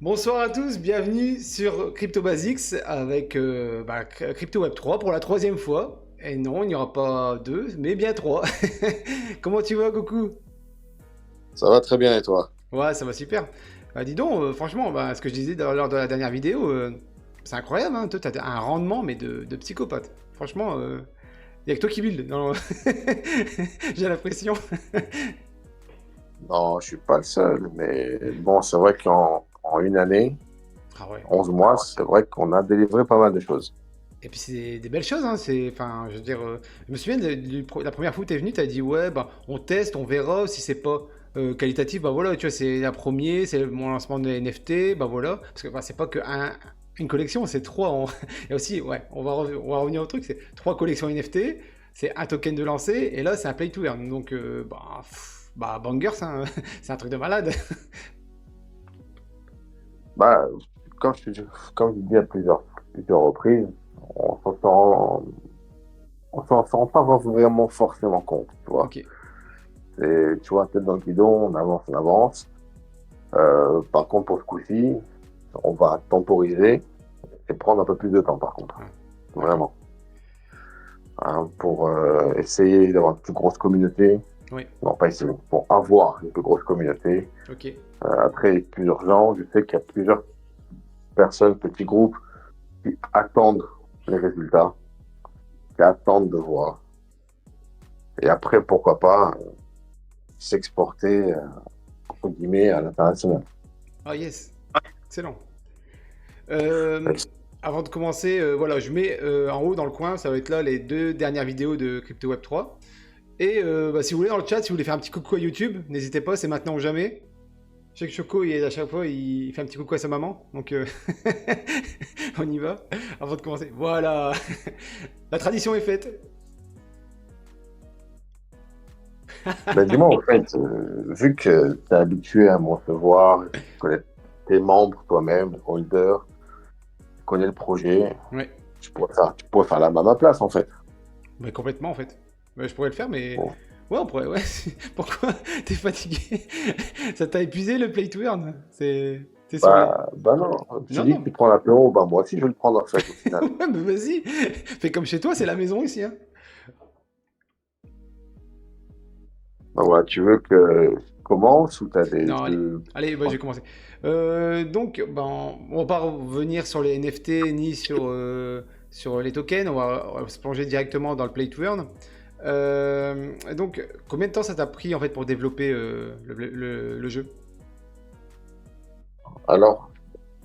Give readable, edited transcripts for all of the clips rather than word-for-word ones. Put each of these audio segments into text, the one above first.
Bonsoir à tous, bienvenue sur Crypto Basics avec Crypto Web 3 pour la troisième fois. Et non, il n'y aura pas deux, mais bien trois. Comment tu vas, Coucou? Ça va très bien et toi? Ouais, ça va super. Dis donc, franchement, ce que je disais lors de la dernière vidéo, c'est incroyable, hein. Toi, t'as un rendement, mais de psychopathe. Franchement, il n'y a que toi qui build. Non, j'ai l'impression. Non, je suis pas le seul, mais bon, c'est vrai qu'en une année, Ah ouais. 11 mois, c'est vrai qu'on a délivré pas mal de choses. Et puis c'est des belles choses, hein. Enfin, je veux dire, je me souviens la première fois où t'es venu, t'as dit ouais, bah on teste, on verra si c'est pas qualitatif, bah voilà, tu vois, c'est la première, c'est mon lancement de NFT, bah voilà, parce que bah, c'est pas que une collection, c'est trois. Et aussi, ouais, on va revenir au truc, c'est trois collections NFT, c'est un token de lancer, et là c'est un play to earn, donc bangers, hein, c'est un truc de malade. Bah, comme comme je dis à plusieurs reprises, on s'en sort, on s'en rend pas vraiment forcément compte, tu vois. Ok, Tu vois, tête dans le guidon, on avance, on avance. Par contre, pour ce coup-ci, on va temporiser et prendre un peu plus de temps, par contre. ouais, d'accord, Vraiment. Hein, pour essayer d'avoir une plus grosse communauté. oui, Non, pas essayer, pour avoir une plus grosse communauté. ok. Après, plus urgent, je sais qu'il y a plusieurs personnes, petits groupes, qui attendent les résultats, qui attendent de voir. Et après, pourquoi pas s'exporter, entre guillemets, à l'international. Ah yes, excellent. Euh, Avant de commencer, voilà, je mets en haut dans le coin, ça va être là les deux dernières vidéos de Crypto Web 3. Et si vous voulez dans le chat, si vous voulez faire un petit coucou à YouTube, n'hésitez pas, c'est maintenant ou jamais. Je sais que Choco, à chaque fois, il fait un petit coucou à sa maman. Donc, on y va. Avant de commencer. Voilà. La tradition est faite. Ben, dis-moi, en fait, vu que tu es habitué à me recevoir, tu connais tes membres toi-même, holders, tu connais le projet, Ouais. tu pourrais faire la même à ma place, en fait. Mais complètement, en fait. Je pourrais le faire, mais. Bon. Ouais, on pourrait. Ouais. Pourquoi? T'es fatigué? Ça t'a épuisé le play to earn? T'es sur les. Bah non, tu Non, dis que non. tu prends l'apéro, bah moi aussi je vais le prendre en fait au final. Ouais, mais vas-y. Fais comme chez toi, c'est la maison ici, hein. Bah ouais, tu veux que je commence ou t'as des... Non, allez. Allez, je vais commencer. On va pas revenir sur les NFT ni sur les tokens. On va se plonger directement dans le play to earn. Donc, combien de temps ça t'a pris en fait pour développer le jeu? Alors,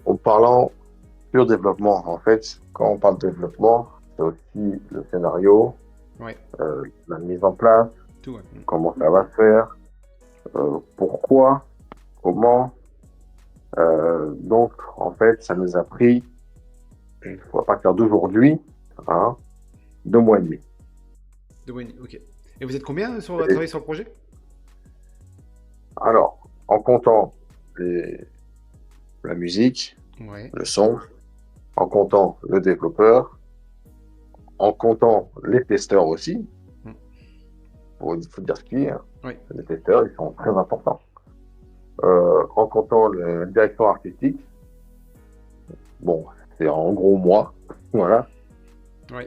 en parlant pur développement, en fait, quand on parle de développement, c'est aussi le scénario, Ouais, la mise en place, tout. Ouais. comment ça va se faire, pourquoi, comment. Donc, en fait, ça nous a pris, à partir d'aujourd'hui, hein, 2 mois et demi. Ok. Et vous êtes combien à travailler sur le projet? Alors, en comptant la musique, Ouais. le son, en comptant le développeur, en comptant les testeurs aussi, Mm. il faut dire ce qu'il y a, hein. Ouais. Les testeurs, ils sont très importants. En comptant le directeur artistique, bon, c'est en gros moi, voilà. Ouais.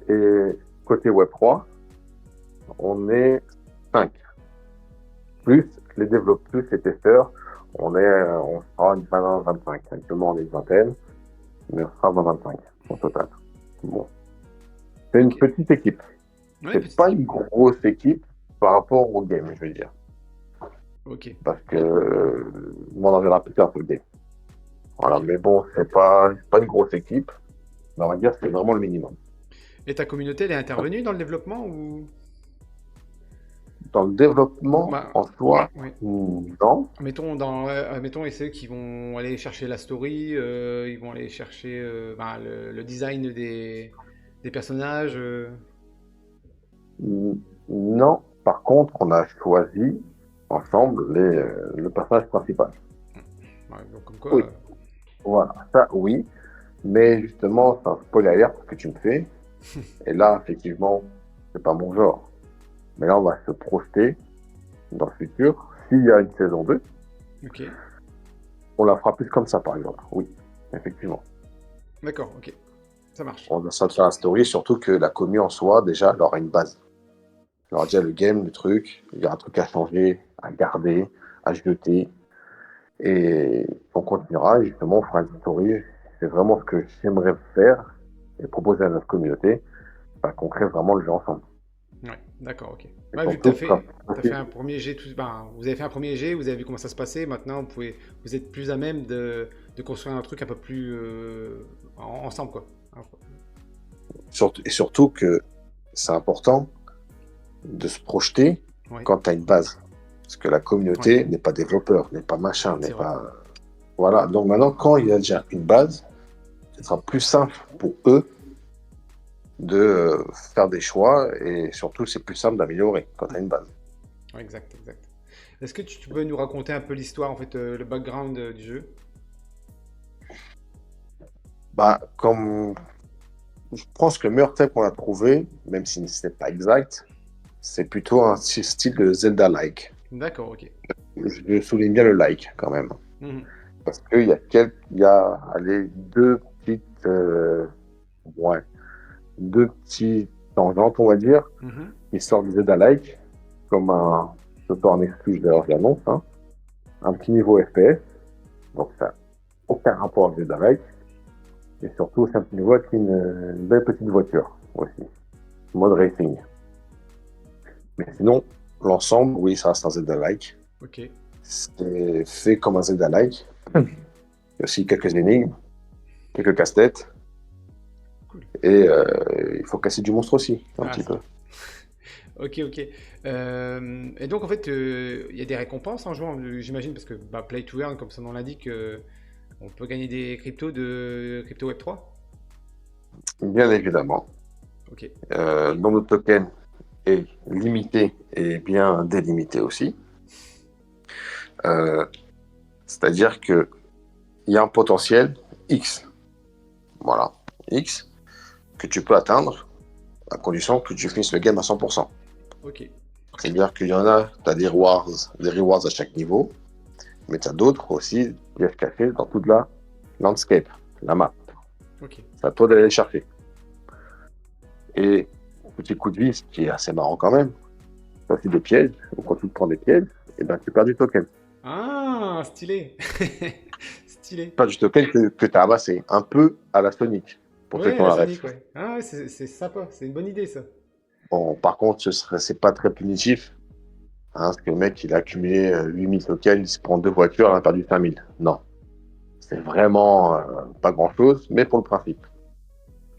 Et côté Web3, on est 5, plus les développeurs, plus les testeurs, on sera une 20-25. Actuellement, on est une vingtaine, mais on sera 20-25 au total. Bon. C'est une Ok. petite équipe. Ouais, C'est petite pas équipe. une grosse équipe par rapport au game, je veux dire. Ok. Parce que on en verra plus tard sur le game. Voilà, mais bon, c'est pas une grosse équipe. Mais on va dire que c'est vraiment le minimum. Et ta communauté, elle est intervenue dans le développement ou? Dans le développement Bah, en soi, oui. non. Mettons, et ceux qui vont aller chercher la story, ils vont aller chercher le design des personnages. Non. Par contre, on a choisi ensemble le personnage principal. Ouais, donc comme quoi. Oui, voilà, ça oui. Mais justement, c'est un spoiler alert que tu me fais. Et là, effectivement, c'est pas mon genre. Mais là, on va se projeter dans le futur. S'il y a une saison 2, Ok. On la fera plus comme ça, par exemple. Oui, effectivement. D'accord, ok. Ça marche. On va sortir la story, surtout que la commu en soi, déjà, elle aura une base. Elle aura déjà le game, le truc, il y aura un truc à changer, à garder, à jeter. Et on continuera, et justement, on fera une story. C'est vraiment ce que j'aimerais faire et proposer à notre communauté, bah, qu'on crée vraiment le jeu ensemble. Ouais, d'accord, ok. Et Ouais, vu que surtout, quand t'as fait un premier jet, ben, vous avez fait un premier jet, vous avez vu comment ça se passait, maintenant vous êtes plus à même de construire un truc un peu plus ensemble, quoi. Hein, et surtout que c'est important de se projeter ouais, quand tu as une base. Parce que la ouais, communauté n'est pas développeur, n'est pas machin, n'est c'est vrai. pas. Voilà. Donc maintenant, quand il y a déjà une base, ce sera plus simple pour eux de faire des choix et surtout, c'est plus simple d'améliorer quand tu as une base. Ouais, exact, exact. Est-ce que tu peux nous raconter un peu l'histoire, en fait, le background du jeu? Bah, comme je pense que le meilleur thème qu'on a trouvé, même si ce n'est pas exact, c'est plutôt un style de Zelda-like. D'accord, ok. Je souligne bien le like quand même. Mhm, Parce il y a allez, ouais, deux petits tangentes, on va dire, mhm. qui sortent des Zelda-like, comme un, surtout en exclu, d'ailleurs, je l'annonce, hein, un petit niveau FPS, donc ça n'a aucun rapport avec Zelda-like, et surtout, c'est un petit niveau avec une belle petite voiture aussi, mode racing. Mais sinon, l'ensemble, oui, ça reste un Zelda-like. Ok, C'est fait comme un Zelda-like. Il y a aussi quelques énigmes, quelques casse-têtes, cool. et il faut casser du monstre aussi, un Ah, petit c'est peu. bien. Ok, ok. Et donc, en fait, il y a des récompenses en jouant, j'imagine, parce que bah, Play to Earn, comme son nom l'indique, on peut gagner des cryptos de Crypto Web 3. Bien évidemment. Ok, Le nombre de tokens est limité et bien délimité aussi. Euh, C'est-à-dire qu'il y a un potentiel X, voilà, X, que tu peux atteindre à condition que tu finisses le game à 100%. ok, C'est-à-dire qu'il y en a, tu as des rewards à chaque niveau, mais tu as d'autres aussi, pièges cachés dans toute la landscape, la map. ok. C'est à toi d'aller les chercher. Et petit coup de vis qui est assez marrant quand même, c'est aussi des pièges, ou quand tu te prends des pièges, et ben tu perds du token. Ah, stylé. Stylé. Pas du token que tu as amassé, un peu à la Sonic, pour ceux Ouais, qui ont la la Sonic, ref. ouais. Ah, ouais, c'est sympa, c'est une bonne idée, ça. Bon, par contre, c'est pas très punitif, hein, parce que le mec, il a accumulé 8000 tokens, il se prend deux voitures, il a perdu 5000. Non, c'est vraiment pas grand-chose, mais pour le principe.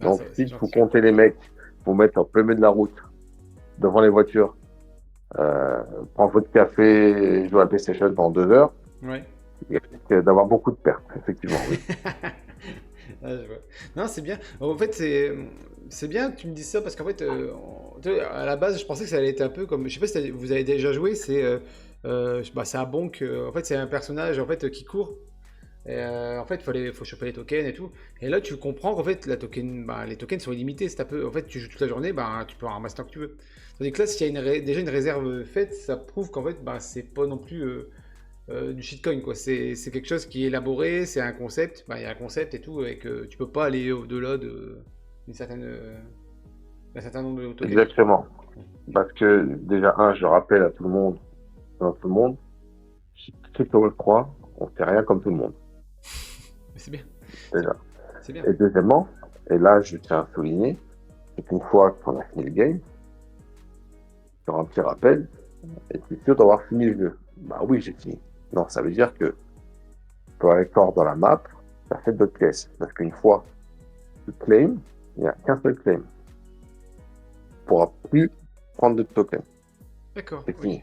Ah, Donc, c'est s'il faut gentil. compter les mecs, vous mettre en plein milieu de la route, devant les voitures, euh, prendre votre café et jouer à la PlayStation pendant 2 heures, Ouais. il risque d'avoir beaucoup de pertes, effectivement, oui. Ah, je vois. Non, c'est bien. En fait, c'est bien que tu me dises ça parce qu'en fait, tu sais, à la base, je pensais que ça allait être un peu comme. Je sais pas si vous avez déjà joué. Bah, c'est un bonk. En fait, c'est un personnage en fait qui court. Et, en fait, faut choper les tokens et tout. Et là, tu comprends qu'en fait, bah, les tokens sont illimités. En fait, tu joues toute la journée, bah, tu peux en ramasser tant que tu veux. Tandis que là, s'il y a déjà une réserve faite, ça prouve qu'en fait, bah, c'est pas non plus du shitcoin, quoi. C'est quelque chose qui est élaboré, c'est un concept. Bah, il y a un concept et tout, et que tu peux pas aller au-delà d'une certaine, d'un certain nombre de tokens, quoi. Exactement. Parce que, déjà, je rappelle à tout le monde, Crypto Web 3, on fait rien comme tout le monde, Mais c'est bien, c'est déjà. c'est bien. Et deuxièmement, et là, je tiens à souligner, c'est qu'une fois qu'on a fini le game, tu auras un petit rappel, et tu es sûr d'avoir fini le jeu. Bah oui, j'ai fini. Non, ça veut dire que pour aller fort dans la map, ça fait d'autres pièces. Parce qu'une fois que tu claim, il n'y a qu'un seul claim. Tu ne pourras plus prendre de token. D'accord, C'est ok. fini.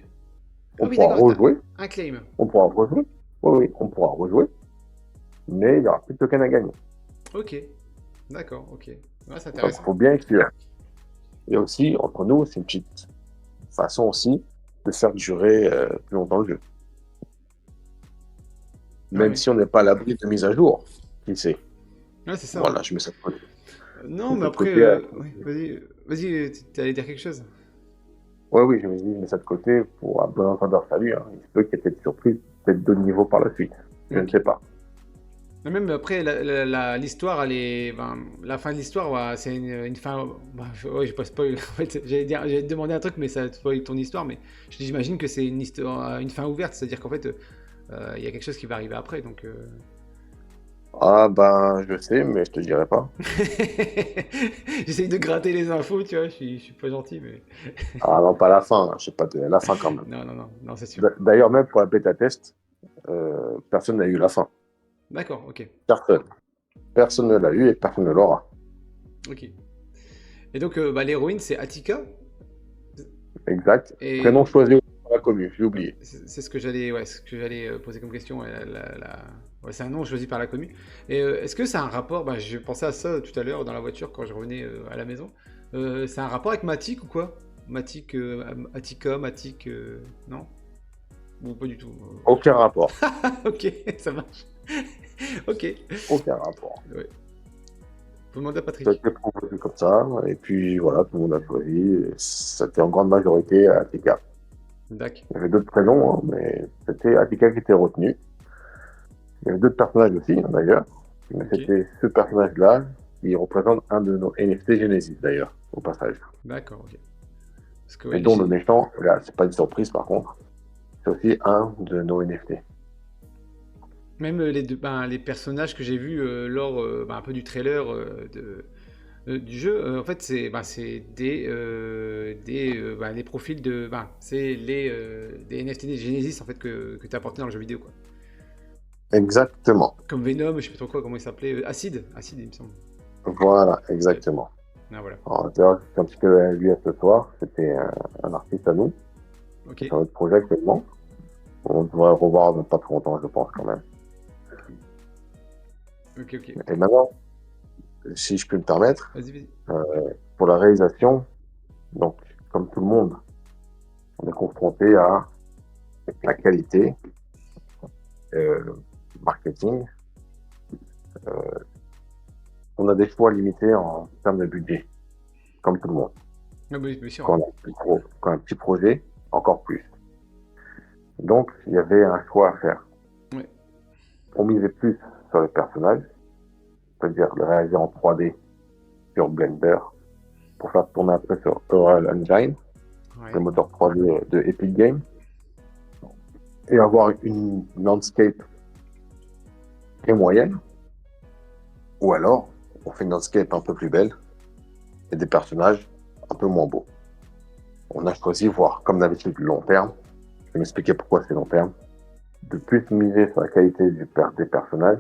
Ah On oui, pourra d'accord, rejouer, un claim. on pourra rejouer. Oui, oui, on pourra rejouer, mais il n'y aura plus de token à gagner. Ok, d'accord, ok. Ouais, c'est Donc, il intéressant. faut bien être sûr. Et aussi, entre nous, c'est une petite façon aussi de faire durer plus longtemps le jeu. Ah Même oui. si on n'est pas à l'abri de mise à jour, qui sait. Ouais, c'est ça, ouais. Voilà, je mets ça de côté. Je Non, mets mais ça de après, côté. ouais, vas-y, tu allais dire quelque chose. Oui, oui, je mets ça de côté pour un bon entendeur. Salut, hein. Il se peut qu'il y ait peut-être surprise, peut-être d'autres niveaux par la suite. Je ne Ok. sais pas. Mais même après, l'histoire, elle est. Ben, la fin de l'histoire, ouais, c'est une fin. Bah, ouais, je pas spoil. En fait, j'allais te demander un truc, mais ça spoil ton histoire. Mais j'imagine que c'est une histoire, une fin ouverte, c'est-à-dire qu'en fait, il y a quelque chose qui va arriver après. Donc, Ah ben, je sais, mais je te dirai pas. j'essaye de gratter les infos, tu vois. Je suis pas gentil, mais. Ah non, pas la fin, je sais pas, la fin quand même. Non, non, non, non, c'est sûr. D'ailleurs, même pour la bêta test, personne n'a eu la fin. D'accord, ok, Personne. Personne ne l'a eu et personne ne l'aura. ok. Et donc, bah, l'héroïne, c'est Attica. Exact. Prénom Et choisi par la commune, j'ai oublié. c'est ce que j'allais ouais, ce que j'allais poser comme question. Ouais, ouais, c'est un nom choisi par la commune. Et est-ce que ça a un rapport bah, je pensais à ça tout à l'heure dans la voiture quand je revenais à la maison. C'est un rapport avec Matic ou quoi? Matic, Attica, Matic, non? Ou pas du tout? Aucun rapport. Ok, ça marche. Ok. Aucun rapport. Ouais. Faut demander à Ça a Patrick. été proposé comme ça, et puis voilà, tout le monde a choisi. Et c'était en grande majorité Attica. Dac. Il y avait d'autres prénoms, hein, mais c'était Attica qui était retenu. Il y avait d'autres personnages aussi, hein, d'ailleurs. Mais Ok. c'était ce personnage-là qui représente un de nos NFT Genesis, d'ailleurs, au passage. D'accord, ok. Parce que Et ouais, dont le méchant, là, c'est pas une surprise par contre, c'est aussi un de nos NFT. même ben, les personnages que j'ai vus lors ben, un peu du trailer du jeu, en fait, c'est ben, les profils de. Ben, c'est des NFT des Genesis en fait, que tu as apporté dans le jeu vidéo. Quoi. Exactement. Comme Venom, je sais pas trop quoi, comment il s'appelait. Acide, Acide, il me semble. Voilà, Ouais. exactement. Ah, voilà. Alors, d'ailleurs, c'est un petit peu lui à ce soir. C'était un artiste à nous, Ok. qui est sur notre projet actuellement. On devrait le revoir dans pas trop longtemps, je pense, quand même. Ok, ok. Et maintenant, si je peux me permettre, Vas-y, vas-y. pour la réalisation, donc, comme tout le monde, on est confronté à la qualité, euh, marketing. On a des choix limités en termes de budget, comme tout le monde. Ah, bah, bien sûr. Quand on a quand un petit projet, encore plus. Donc, il y avait un choix à faire. Ouais. On misait plus sur les personnages, c'est-à-dire le réaliser en 3D sur Blender, pour faire tourner un peu sur Unreal Engine, le Ouais. moteur 3D de Epic Games, et avoir une landscape très moyenne, ou alors on fait une landscape un peu plus belle et des personnages un peu moins beaux. On a choisi, voir comme d'habitude, long terme. Je vais m'expliquer pourquoi c'est long terme. De plus miser sur la qualité des personnages,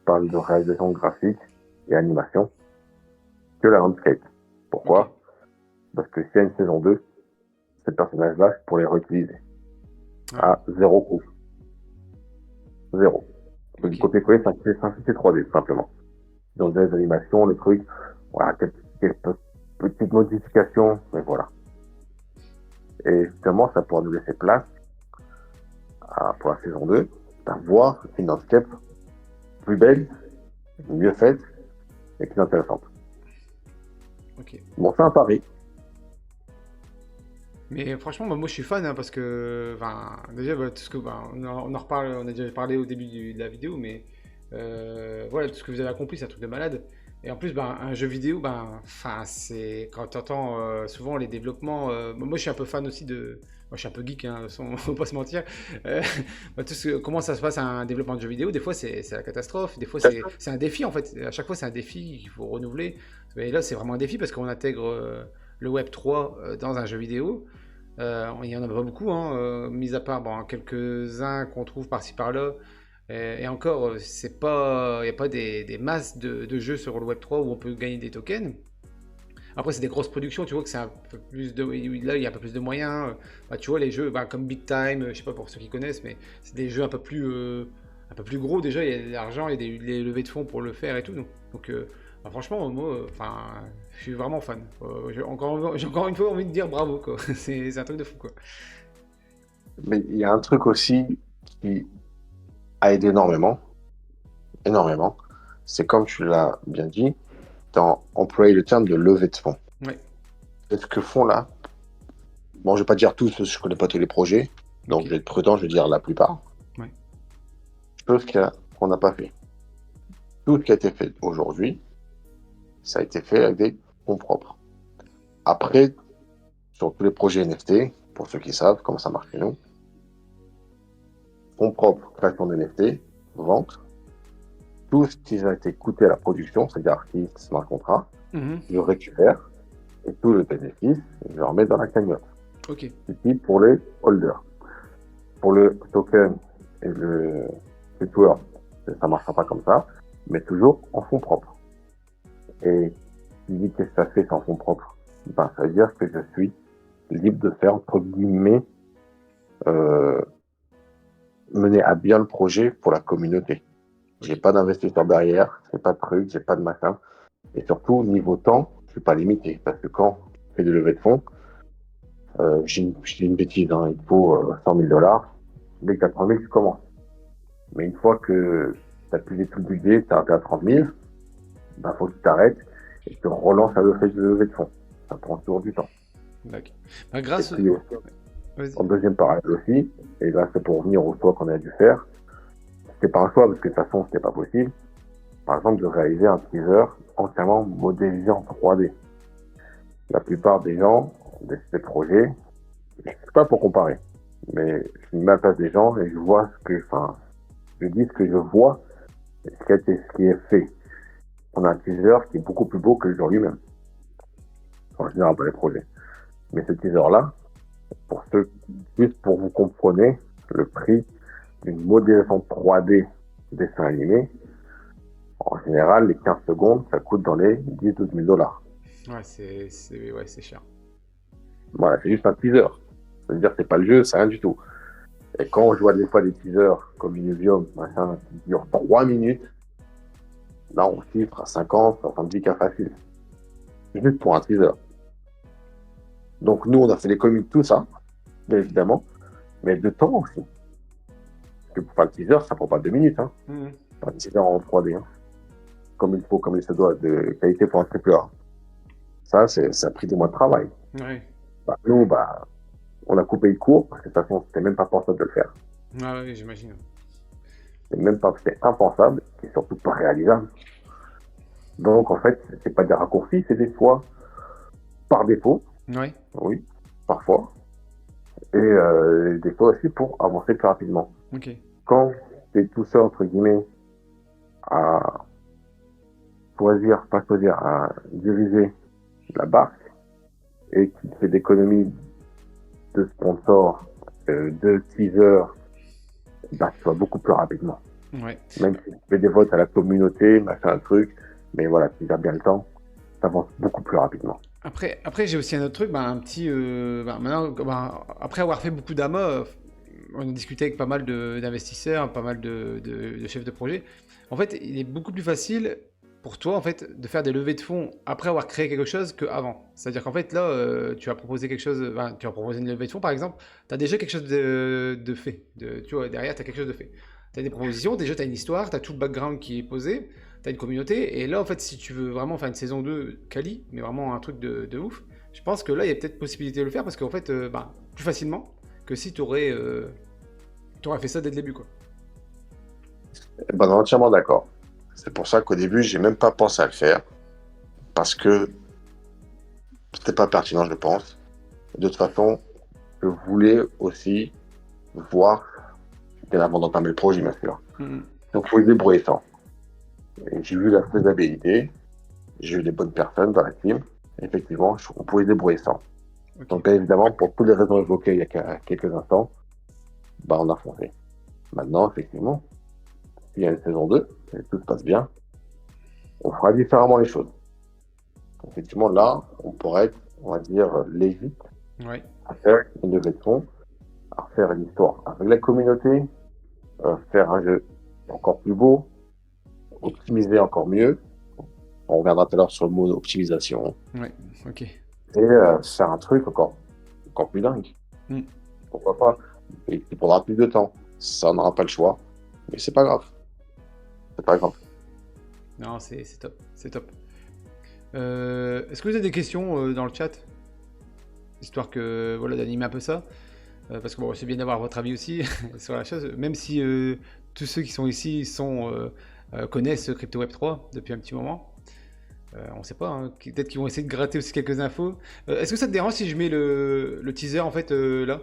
par de réalisation graphique et animation, que la landscape. Ok. Pourquoi? Parce que s'il y a une saison 2, ces personnages-là, c'est pour les réutiliser. Ah, À zéro coût. Zéro. C'est du ok. copier-coller, c'est 3D, simplement. Dans des animations, les trucs, voilà, quelques petites modifications, mais voilà. Et justement, ça pourra nous laisser place pour la saison 2, d'avoir une landscape plus belle, mieux faite et plus intéressante. Ok. Bon, c'est un pari. Mais franchement, bah, moi je suis fan hein, parce que, enfin, déjà, bah, tout ce que, bah, on en reparle, on a déjà parlé au début de la vidéo, mais voilà, tout ce que vous avez accompli, c'est un truc de malade. Et en plus, bah, un jeu vidéo, bah, enfin, c'est quand tu entends souvent les développements. Moi, je suis un peu fan aussi de. Moi, je suis un peu geek, hein, faut pas se mentir. Euh, bah, comment ça se passe un développement de jeu vidéo? Des fois, c'est la catastrophe. Des fois, c'est un défi en fait. À chaque fois, c'est un défi qu'il faut renouveler. Mais là, c'est vraiment un défi parce qu'on intègre le Web 3 dans un jeu vidéo. Il y en a pas beaucoup, hein, mis à part bon, quelques-uns qu'on trouve par-ci par-là. Et encore, c'est pas, il n'y a pas des masses de jeux sur le Web3 où on peut gagner des tokens. Après, c'est des grosses productions, tu vois que c'est un peu plus de. Là, il y a un peu plus de moyens. Bah, tu vois, les jeux bah, comme Big Time, je sais pas pour ceux qui connaissent, mais c'est des jeux un peu plus gros déjà. Il y a de l'argent, il y a des levées de fonds pour le faire et tout. Donc bah, franchement, moi, enfin, je suis vraiment fan. J'ai encore une fois envie de dire bravo, quoi. C'est un truc de fou, quoi. Mais il y a un truc aussi qui a aidé énormément, énormément. C'est comme tu l'as bien dit, tu as employé le terme de levée de fonds. Ouais, Et ce que font là, bon, je vais pas dire tous, parce que je connais pas tous les projets, donc ok. je vais être prudent, je vais dire la plupart. Ouais, chose qu'on n'a pas fait. Tout ce qui a été fait aujourd'hui, ça a été fait avec des fonds propres. Après, sur tous les projets NFT, pour ceux qui savent comment ça marche chez nous, fonds propres, création d'NFT, vente, tout ce qui a été coûté à la production, c'est-à-dire artiste, smart contract, je récupère et tout le bénéfice, je le remets dans la cagnotte. Ok. C'est pour les holders. Pour le token et le network, ça ne marchera pas comme ça, mais toujours en fonds propres. Et tu dis qu'est-ce que ça fait sans fonds propres? Ben, ça veut dire que je suis libre de faire, entre guillemets, mener à bien le projet pour la communauté. J'ai pas d'investisseur derrière, j'ai pas de truc, j'ai pas de machin. Et surtout, niveau temps, je suis pas limité. Parce que quand je fais des levées de fonds, je dis une bêtise, hein, il faut 100 000 $. Dès que tu as 30 000, tu commences. Mais une fois que tu as plus tout le budget, tu as à 30 000, ben, faut que tu t'arrêtes et que tu relances à levée de fonds. Ça prend toujours du temps. D'accord. Bah, grâce. Et puis, Vas-y. en deuxième parallèle aussi, et là c'est pour revenir au choix qu'on a dû faire, c'était pas un choix parce que de toute façon c'était pas possible, par exemple de réaliser un teaser entièrement modélisé en 3D. La plupart des gens de ces projets, je sais pas pour comparer, mais je me mets à la place des gens et je vois je dis ce que je vois et ce qui est fait. On a un teaser qui est beaucoup plus beau que le jour lui-même, en général pour les projets. Mais ce teaser-là, juste pour vous compreniez le prix d'une modélisation 3D dessin animé, en général, les 15 secondes, ça coûte dans les 10-12 000 $. Ouais, c'est cher. Voilà, c'est juste un teaser. Ça veut dire que c'est pas le jeu, c'est rien du tout. Et quand je vois des fois des teasers comme Illuvium, machin, qui durent 3 minutes, là on chiffre à 50, 70 cas facile. Juste pour un teaser. Donc nous, on a fait l'économie de tout ça, bien évidemment, mais de temps aussi. Parce que pour faire le teaser, ça prend pas 2 minutes. Hein. Un teaser en 3D. Hein. Comme il faut, comme il se doit, de qualité pour un triple A. Ça a pris des mois de travail. Ouais. Nous, on a coupé le cours, parce que de toute façon, c'était même pas pensable de le faire. Ah oui, j'imagine. C'était impensable, et surtout pas réalisable. Donc, en fait, c'est pas des raccourcis, c'est des fois par défaut. Ouais. Oui, parfois. Et des fois aussi pour avancer plus rapidement. Ok. Quand tu es tout seul, entre guillemets, à à diriger la barque, et qui fait d'économies de sponsors, de teasers, tu vas beaucoup plus rapidement. Ouais. Même si tu fais des votes à la communauté, machin, un truc, mais voilà, tu as bien le temps, ça avance beaucoup plus rapidement. Après j'ai aussi un autre truc, un petit. Maintenant, après avoir fait beaucoup d'AMA, on a discuté avec pas mal d'investisseurs, pas mal de chefs de projet. En fait, il est beaucoup plus facile pour toi en fait de faire des levées de fonds après avoir créé quelque chose qu'avant. C'est-à-dire qu'en fait là, tu as proposé quelque chose, tu as proposé une levée de fonds par exemple, tu as déjà quelque chose de fait. Tu vois, derrière, tu as quelque chose de fait. Tu as des propositions, déjà tu as une histoire, tu as tout le background qui est posé, tu as une communauté, et là en fait si tu veux vraiment faire une saison 2 quali, mais vraiment un truc de ouf, je pense que là il y a peut-être possibilité de le faire parce qu'en fait, plus facilement que si tu aurais fait ça dès le début quoi. On est entièrement d'accord. C'est pour ça qu'au début, j'ai même pas pensé à le faire, parce que c'était pas pertinent, je pense. De toute façon, je voulais aussi voir, bien avant d'entamer le projet, bien sûr. Donc, il faut se débrouiller sans. Et j'ai vu la faisabilité, j'ai eu des bonnes personnes dans la team. Effectivement, on pouvait se débrouiller sans. Okay. Donc, bien évidemment, pour toutes les raisons évoquées il y a quelques instants, on a foncé. Maintenant, effectivement, s'il y a une saison 2, et tout se passe bien, on fera différemment les choses. Effectivement, là, on pourrait être, on va dire, légitime à faire une levée de fonds, à faire une histoire avec la communauté, faire un jeu encore plus beau, optimiser encore mieux. On reviendra tout à l'heure sur le mot optimisation. Ouais, ok. Et faire un truc encore plus dingue. Pourquoi pas? Et il prendra plus de temps. Ça, on n'aura pas le choix. Mais c'est pas grave. C'est pas grave. Non, c'est top. C'est top. Est-ce que vous avez des questions dans le chat? Histoire que, voilà, d'animer un peu ça. Parce que bon, c'est bien d'avoir votre avis aussi sur la chose. Même si tous ceux qui sont ici connaissent Crypto Web 3 depuis un petit moment. On sait pas, hein, peut-être qu'ils vont essayer de gratter aussi quelques infos. Est-ce que ça te dérange si je mets le teaser en fait là,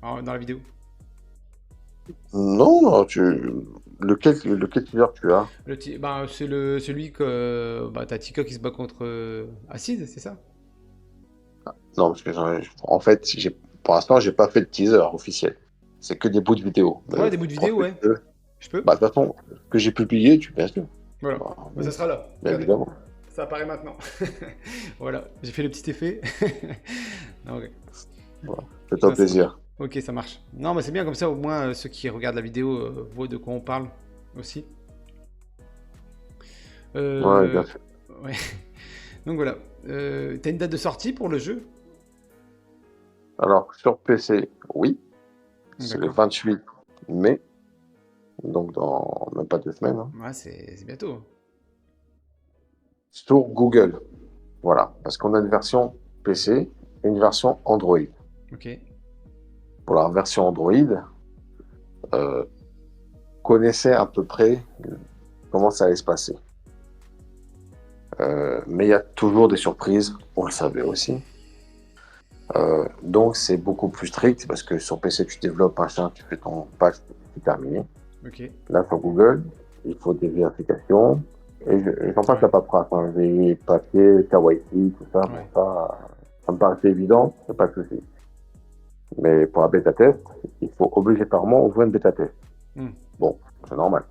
dans la vidéo? Non, non, lequel teaser tu as? C'est celui que t'as Tika qui se bat contre Acid, c'est ça? Non, parce que en fait, pour l'instant, j'ai pas fait de teaser officiel. C'est que des bouts de vidéo. Ouais, des bouts de vidéo, ouais. Je peux? Bah, de toute façon, ce que j'ai publié, tu bien sûr. Voilà. Bah, Bah, ça sera là. bien Regardez. évidemment. Ça apparaît maintenant. Voilà, j'ai fait le petit effet. Non, ok. Voilà. Fais-toi Ça, plaisir. Ok, ça marche. Non, mais c'est bien comme ça, au moins ceux qui regardent la vidéo voient de quoi on parle aussi. Ouais, bien sûr. Ouais. Donc voilà. T'as une date de sortie pour le jeu? Alors, sur PC, oui. C'est le D'accord. 28 mai. Donc, dans même pas 2 semaines. Hein. Ouais, c'est bientôt. Sur Google. Voilà. Parce qu'on a une version PC et une version Android. Ok. Pour la version Android, connaissez à peu près comment ça allait se passer. Mais il y a toujours des surprises, on le savait aussi. Donc c'est beaucoup plus strict parce que sur PC tu développes machin, tu fais ton patch, c'est terminé. Ok. Là sur Google, il faut des vérifications et j'en passe la paperasse. Hein. Des papiers, KYC, tout ça, Ouais. bon, ça me paraissait évident, c'est pas de souci. Mais pour la bêta test, il faut obligatoirement ouvrir une bêta test. Bon, c'est normal.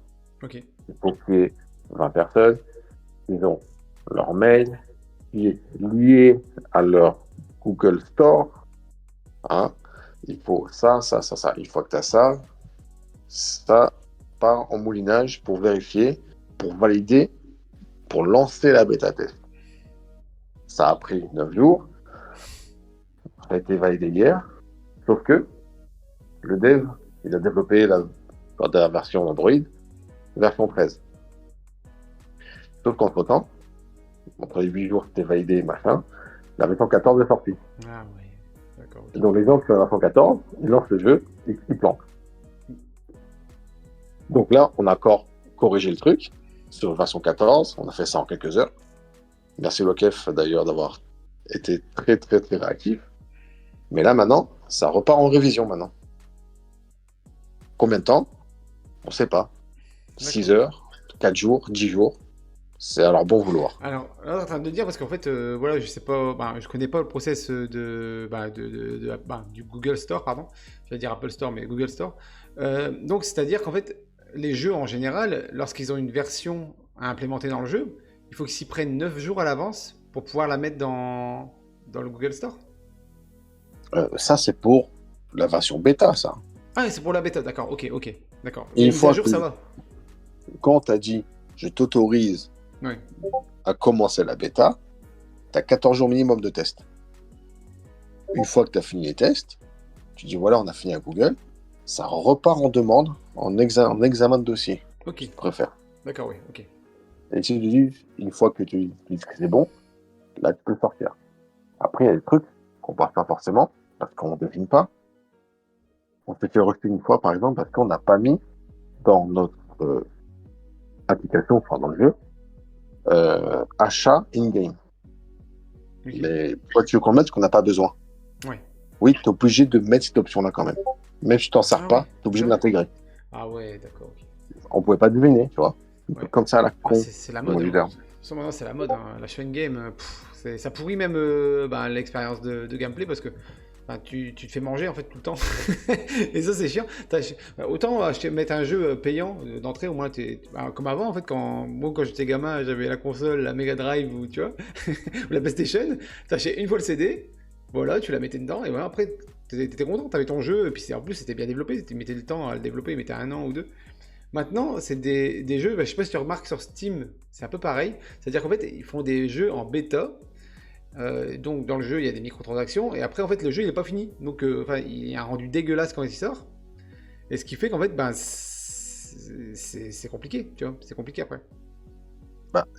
Ok. Il faut qu'il y ait 20 personnes, ils ont leur mail qui est lié à leur Google Store. Hein. Il faut ça. Une fois que tu as ça part en moulinage pour vérifier, pour valider, pour lancer la bêta test. Ça a pris 9 jours. Ça a été validé hier. Sauf que le dev, il a développé la version Android, version 13. Sauf qu'entre-temps, entre les 8 jours, c'était validé, machin, la version 14 est sortie. Ah oui, d'accord. Okay. Donc les gens qui ont la version 14, ils lancent le jeu, ils plantent. Donc là, on a encore corrigé le truc sur version 14, on a fait ça en quelques heures. Merci Lokef d'ailleurs d'avoir été très très très réactif. Mais là maintenant, ça repart en révision maintenant. Combien de temps? On ne sait pas. 6 heures, 4 jours, 10 jours. C'est à leur bon vouloir. Alors, là, en train de dire, parce qu'en fait, voilà, je sais pas, je connais pas le process du Google Store, pardon. J'allais dire Apple Store, mais Google Store. Donc, c'est-à-dire qu'en fait, les jeux en général, lorsqu'ils ont une version à implémenter dans le jeu, il faut qu'ils s'y prennent 9 jours à l'avance pour pouvoir la mettre dans le Google Store. Ça, c'est pour la version bêta, ça. Ah, c'est pour la bêta, d'accord, ok, d'accord. Et une fois à jour, ça va. Quand tu as dit, je t'autorise à commencer la bêta, tu as 14 jours minimum de test. Une fois que tu as fini les tests, tu dis voilà, on a fini à Google, ça repart en demande, en examen de dossier. Ok. Je préfère. D'accord, oui, ok. Et si tu dis, une fois que tu dis que c'est bon, là tu peux sortir. Après, il y a des trucs qu'on ne passe pas forcément, parce qu'on ne devine pas. On s'est fait rejeter une fois, par exemple, parce qu'on n'a pas mis dans notre application, enfin dans le jeu, achat in-game. Okay. Mais pourquoi tu veux qu'on mette ce qu'on n'a pas besoin? Ouais. Oui, tu es obligé de mettre cette option-là quand même. Même si tu t'en sers pas, tu es obligé de l'intégrer. Ah ouais, d'accord. Okay. On pouvait pas deviner, tu vois. Comme ça à la con. C'est la mode. Maintenant, c'est la mode. Hein. La chain game, ça pourrit même l'expérience de gameplay parce que tu te fais manger en fait tout le temps. Et ça, c'est chiant. Autant mettre un jeu payant d'entrée, au moins, comme avant en fait. Quand j'étais gamin, j'avais la console, la Mega Drive ou tu vois, ou la PlayStation. T'achetais une fois le CD, voilà, tu la mettais dedans et voilà, après, t'étais content, t'avais ton jeu. Et puis en plus, c'était bien développé. Tu mettais le temps à le développer, il mettait 1 an ou 2. Maintenant, c'est des jeux, je sais pas si tu remarques sur Steam, c'est un peu pareil. C'est-à-dire qu'en fait, ils font des jeux en bêta. Donc dans le jeu, il y a des microtransactions. Et après, en fait, le jeu, il n'est pas fini. Donc, il y a un rendu dégueulasse quand il sort. Et ce qui fait qu'en fait, c'est compliqué, tu vois. C'est compliqué après.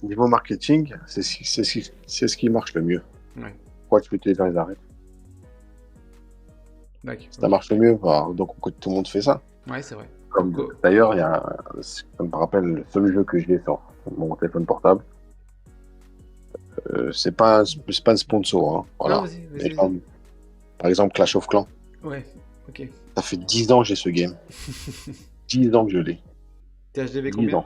Niveau marketing, c'est ce qui marche le mieux. Ouais. Pourquoi tu peux utiliser dans les arrêts? D'accord. Ça marche le mieux, donc tout le monde fait ça. Ouais, c'est vrai. D'ailleurs, ça me rappelle le seul jeu que j'ai sur mon téléphone portable. C'est pas un sponsor, hein, Non, voilà. vas-y, Mais vas-y, vas-y. par exemple, Clash of Clans. Ouais, ok. Ça fait 10 ans que j'ai ce game. 10 ans que je l'ai. THDV 10 combien? ans.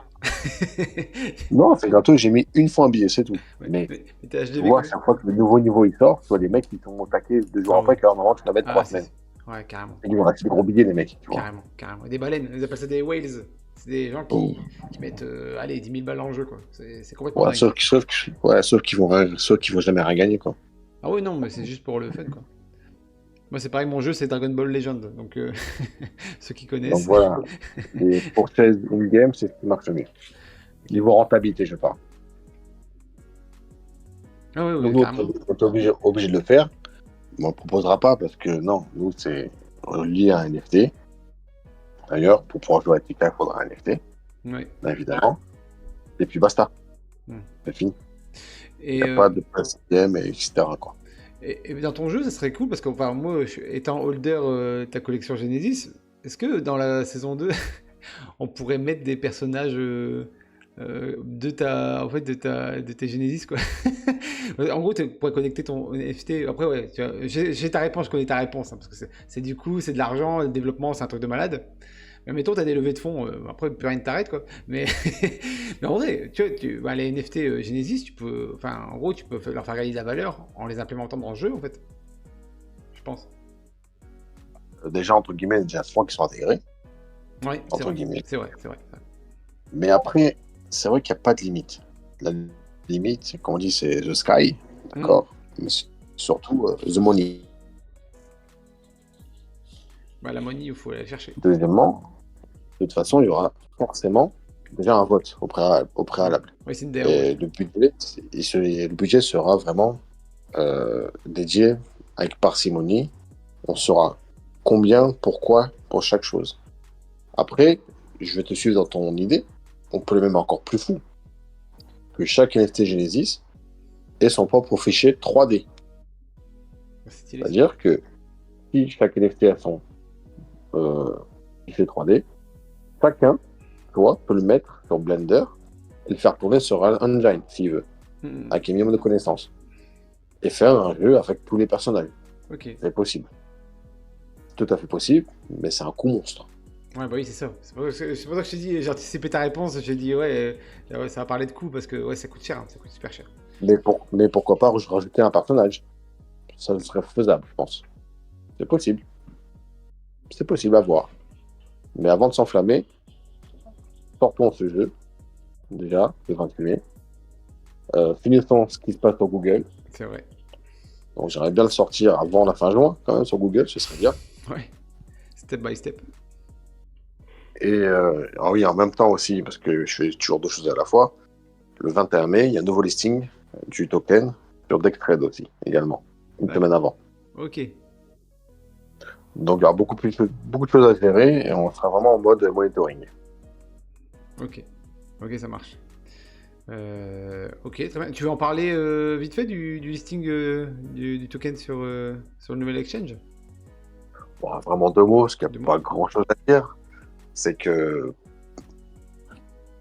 Non, c'est gratos, j'ai mis une fois un billet, c'est tout. Ouais, Mais mais tu THDV vois, à combien? chaque fois que le nouveau niveau il sort, tu vois, les mecs ils sont attaqués 2 jours Ah après, oui. que normalement tu dois mettre Ah, 3 si, semaines. si. Ouais, carrément. Et ils vont acheter des gros billets, les mecs, tu vois. Carrément, carrément. Et des baleines, ils appellent ça des whales. C'est des gens Oh. qui mettent, allez, 10 000 balles en jeu, quoi. C'est complètement Ouais, dingue. sauf qu'ils vont jamais rien gagner, quoi. Ah oui, non, mais c'est juste pour le fun, quoi. Moi, c'est pareil, mon jeu, c'est Dragon Ball Legend. Donc, ceux qui Donc connaissent. voilà, les purchases in-game, c'est ce qui marche le mieux. Ok. Niveau rentabilité, je parle. Ah oui, Donc oui, nous, carrément. on est obligé de le faire, mais on ne proposera pas parce que non, nous, c'est lié à un NFT. D'ailleurs, pour pouvoir jouer à TK, il faudra un NFT, Ouais. bien évidemment. Et puis basta, Hmm. c'est fini. Il Et, n'y a pas de place game, etc. quoi. et dans ton jeu, ça serait cool parce que enfin, moi, étant holder de ta collection Genesis, est-ce que dans la saison 2, on pourrait mettre des personnages de ta, en fait, de tes Genesis, quoi. En gros, tu pourrais connecter ton NFT. Après, ouais, j'ai ta réponse, je connais ta réponse, hein, parce que c'est du coup, c'est de l'argent, le développement, c'est un truc de malade. Mais mettons, tu as des levées de fonds, après, plus rien ne t'arrête, quoi. Mais, mais en vrai, tu vois, bah, les NFT Genesis, tu peux, enfin, en gros, tu peux leur faire gagner de la valeur en les implémentant dans le jeu, en fait. Je pense. Déjà, entre guillemets, il y a déjà 3 qui sont intégrés, Oui, c'est entre vrai. guillemets. C'est vrai, c'est vrai. Mais après, c'est vrai qu'il n'y a pas de limite. La limite, comme on dit, c'est the sky, Hmm. d'accord. Mais surtout, the money. Bah, la money, il faut aller la chercher. Deuxièmement, de toute façon, il y aura forcément déjà un vote au Ouais, préalable. ouais c'est une DAO, ouais. Et le budget sera vraiment dédié avec parcimonie. On saura combien, pourquoi, pour chaque chose. Après, je vais te suivre dans ton idée. On peut le même encore plus fou. Que chaque NFT Genesis ait son propre fichier 3D. C'est stylé, ça. C'est-à-dire que si chaque NFT a son fichier 3D, chacun, toi, peut le mettre sur Blender et le faire tourner sur un engine, s'il veut, Hmm. avec un minimum de connaissances. Et faire un jeu avec tous les personnages. Ok. C'est possible. C'est tout à fait possible, mais c'est un coût monstre. Ouais, bah oui, c'est ça. C'est pour ça que je t'ai dit, j'ai anticipé ta réponse. J'ai dit, ouais, ouais, ça va parler de coût parce que ouais, ça coûte cher, hein, ça coûte super cher. Mais pourquoi pas rajouter un personnage? Ça serait faisable, je pense. C'est possible. C'est possible à voir. Mais avant de s'enflammer, sortons ce jeu, déjà, le 28 mai. Finissons ce qui se passe sur Google. C'est vrai. Donc j'aimerais bien le sortir avant la fin juin, quand même, sur Google, ce serait bien. Ouais. Step by step. Et ah oui, en même temps aussi, parce que je fais toujours 2 choses à la fois, le 21 mai, il y a un nouveau listing du token sur Dextrade aussi, également, une semaine avant. Ok. Donc il y aura beaucoup de choses à gérer et on sera vraiment en mode monitoring. Ok. Ok, ça marche. Ok, très bien. Tu veux en parler vite fait du listing du token sur le nouvel exchange? Bon, vraiment 2 mots, parce qu'il n'y De a moi. pas grand-chose à dire. C'est que,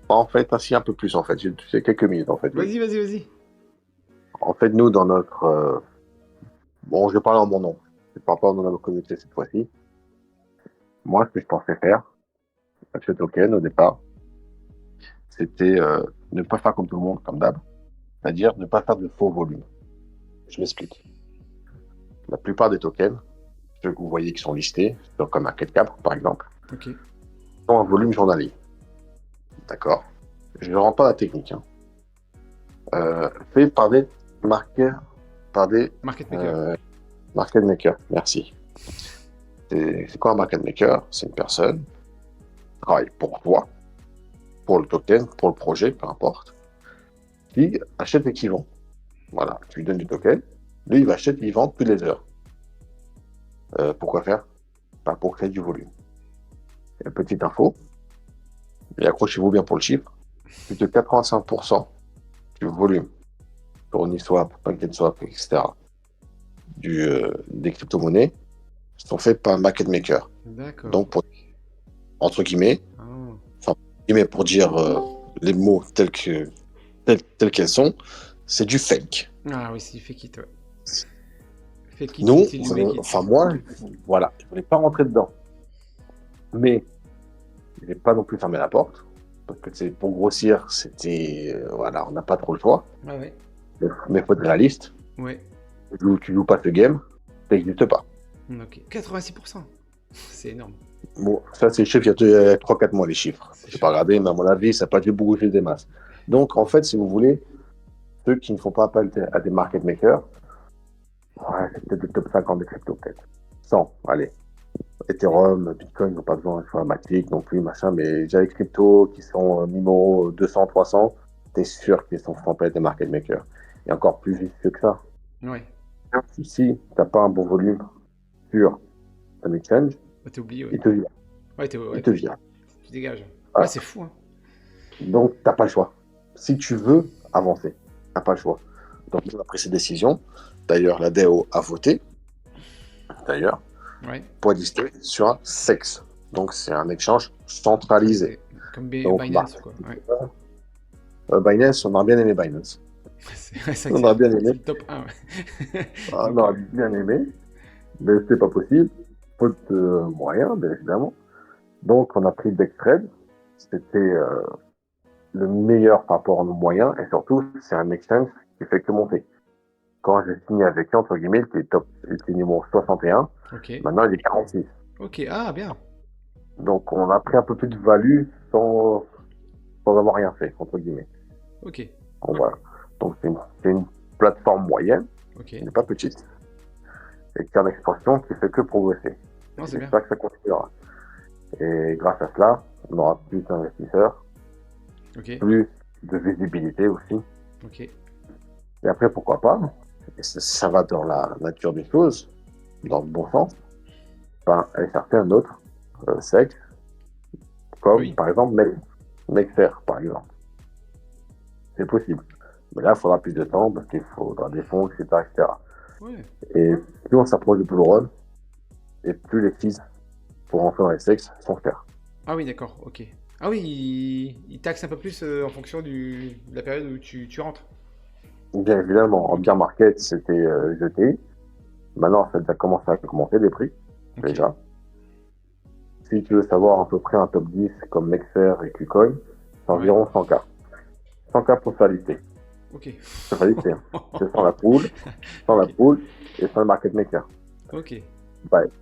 en fait, ainsi un peu plus, en fait. J'ai quelques minutes, en fait. Oui. Vas-y, vas-y, vas-y. En fait, nous, dans notre... bon, je vais parler en mon nom. Je ne parle pas en nom de la communauté cette fois-ci. Moi, ce que je pensais faire avec ce token, au départ, c'était ne pas faire comme tout le monde, comme d'hab. C'est-à-dire ne pas faire de faux volumes. Je m'explique. La plupart des tokens, ceux que vous voyez qui sont listés, comme un CatCap, par exemple, Ok. ont un volume journalier. D'accord. Je ne rentre pas dans la technique. Hein. Fait par des marqueurs, par des Market maker. market makers. Merci. C'est quoi un market maker? C'est une personne qui travaille pour toi, pour le token, pour le projet, peu importe, qui achète et qui vend. Voilà, tu lui donnes du token, lui il va acheter et il vend toutes les heures. Pourquoi faire? Pas pour créer du volume. Et petite info, et accrochez-vous bien pour le chiffre, plus de 85% du volume pour Uniswap, PancakeSwap, etc., des crypto-monnaies sont faits par un market maker. D'accord. Donc, entre guillemets, Ah, enfin, guillemets pour dire les mots tels qu'elles sont, c'est du fake. Ah oui, c'est fake it, ouais. Fake it Nous, until you make it. enfin moi, voilà, je voulais pas rentrer dedans. Mais je n'ai pas non plus fermé la porte, parce que c'est pour grossir, c'était, voilà, on n'a pas trop le choix. Ah ouais. Mais faut être réaliste, Ouais. tu joues pas ce game, ça n'existe pas. Ok. 86%. C'est énorme. Bon, ça, c'est les chiffres il y a 3-4 mois, les chiffres. C'est Je n'ai pas chaud. regardé, mais à mon avis, ça n'a pas dû bouger des masses. Donc, en fait, si vous voulez, ceux qui ne font pas appel à des market makers, ouais, c'est peut-être le top 50 des cryptos, peut-être. 100, allez. Ethereum, Bitcoin, ils n'ont pas besoin, il faut un Matic non plus, machin, mais déjà les cryptos qui sont numéro 200, 300, t'es sûr qu'ils sont sans appel des market makers. Et encore plus vicieux que ça. Ouais. Si t'as pas un bon volume sur un exchange, Bah, t'es oublié, ouais. il te vire. Ouais, Il te vire. tu dégages. Ouais, Voilà. c'est fou, hein. Donc, t'as pas le choix. Si tu veux avancer, t'as pas le choix. Donc, on a pris ces décisions. D'ailleurs, la DAO a voté, d'ailleurs, Ouais. pour être listé sur un SEX. Donc, c'est un échange centralisé. Comme Donc, Binance, quoi. Ouais. Binance, on aurait bien aimé Binance. C'est ça que On aurait bien c'est aimé. le top 1, ouais. On Donc, aurait bien aimé, mais c'est pas possible. Faute de moyens, bien évidemment. Donc, on a pris Dextrade. C'était le meilleur par rapport à nos moyens, et surtout, c'est un exchange qui fait que monter. Quand j'ai signé avec lui, entre guillemets, il était numéro 61, ok. maintenant il est 46. Ok, ah, bien. Donc on a pris un peu plus de value sans avoir rien fait, entre guillemets. Ok. Donc, voilà. Donc c'est une plateforme moyenne, Ok. qui n'est pas petite, et qui a une expansion qui fait que progresser. Non, c'est bien. J'espère que ça continuera. Et grâce à cela, on aura plus d'investisseurs, Ok. plus de visibilité aussi. Ok. Et après, pourquoi pas, et ça va dans la nature des choses, dans le bon sens, ben, et certains autres sexes, comme Oui. par exemple Mexer, par exemple. C'est possible. Mais là, il faudra plus de temps parce qu'il faudra des fonds, etc., etc. Ouais. Et plus on s'approche du Blue Run, et plus les fees pour rentrer dans les sexes sont chers. Ah oui, d'accord. Ok. Ah oui, il taxe un peu plus en fonction de la période où tu rentres. Bien évidemment, en Ok. bear market, c'était jeté. Maintenant, ça a déjà commencé à augmenter les prix, Ok. déjà. Si tu veux savoir à peu près un top 10 comme Mexer et Qcoin, c'est Ouais. environ 100K. 100K pour se faire lister. Ok. Se faire lister, hein. C'est sans la Ok. pool et sans le market maker. Ok.